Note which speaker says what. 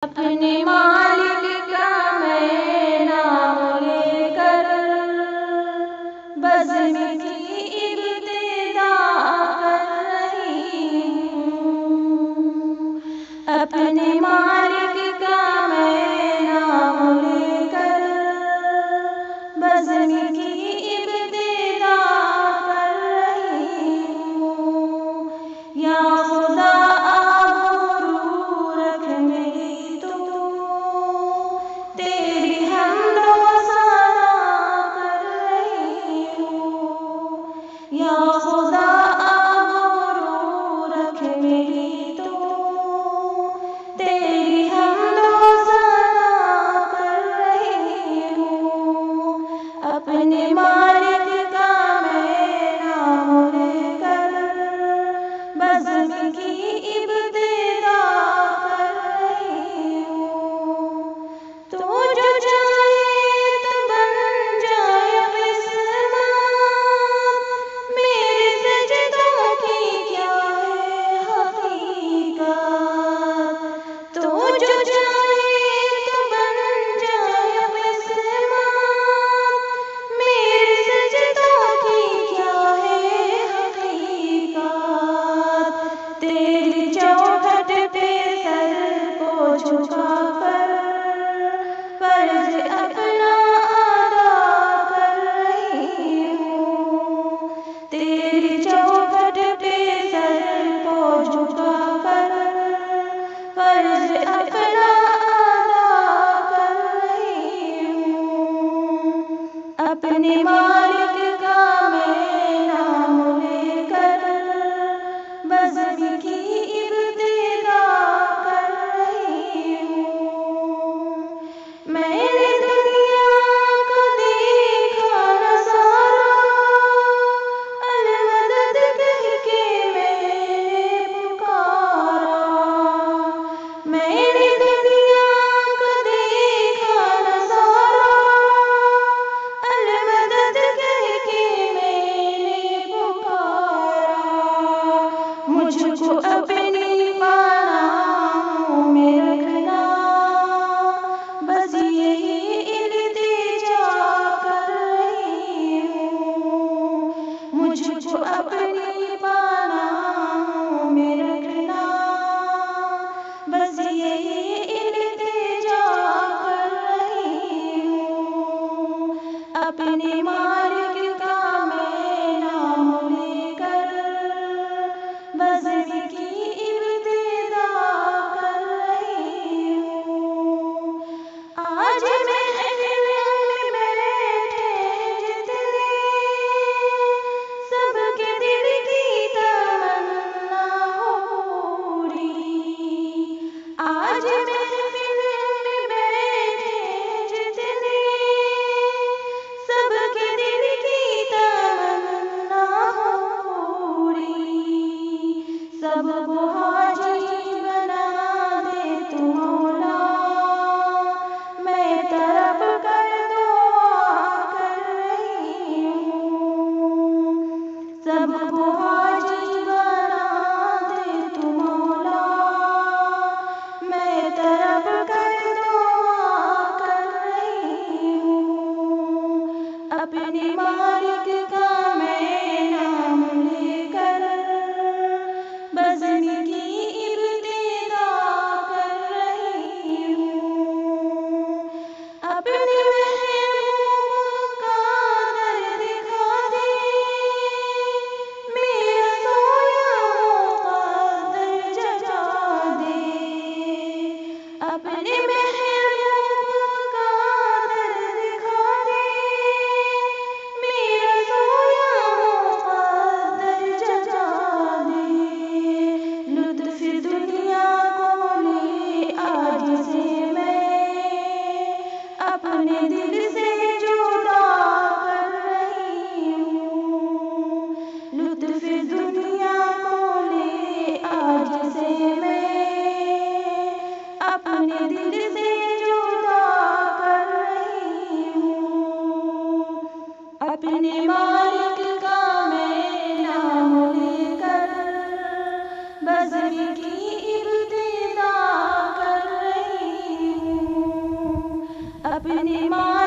Speaker 1: अपने मालिक का मैं नाम लेकर बज़्म की इब्तिदा कर रही हूँ। अपने मालिक का मैं नाम लेकर बज़्म की इब्तिदा कर रही हूँ। या खुदा या खुदा आबरू रख मेरी तो तेरी हमदो सना कर रही हूँ। अपने मालिक का मैं नाम लेकर बज़्म की इब्तिदा कर रही हूँ। तू जो चाहे तो बन जाए अपने मालिक का मैं नाम लेकर बज़्म की इब्तिदा कर रही हूँ। मैंने दुनिया को देखा नज़ारा, अल-मदद कह के मैंने पुकारा। मैंने दुनिया को देखा नज़ारा, मुझको अपनी बाहों में रखना, बस यही इल्तिजा कर रही हूँ। मुझको अपनी बाहों में रखना, बस यही इल्तिजा कर रही हूँ। अपने मालिक का मैं नाम लेकर बज़्म की इब्तिदा कर रही हूँ। आज महफ़िल में बैठे जितने, सबके दिल की तमन्ना हो पूरी। आज महफ़िल में बैठे जितने, सबके दिल की तमन्ना हो पूरी। सबको हाजी बना दे तू मौला, मैं तड़प कर दुआ कर रही हूँ। सबको हाजी बना दे तू मौला, मैं तड़प कर दुआ कर रही हूँ। अपने मालिक का मैं नाम लेकर बज़्म की इब्तिदा कर रही हूँ। अपने महबूब का दर दिखा दे, मेरा सोया मुक़द्दर जगा दे। अपने महबूब का दर दिखा दे, मेरा सोया मुक़द्दर जगा दे। लुत्फ़ दुनिया को ले आज से मैं अपने दिल से जुदा कर रही हूँ। लुत्फ़ दुनिया को ले आज से मैं अपने दिल से जुदा कर रही हूँ। अपने मालिक का मैं नाम लेकर बज़्म की इब्तिदा कर रही अपनी माँ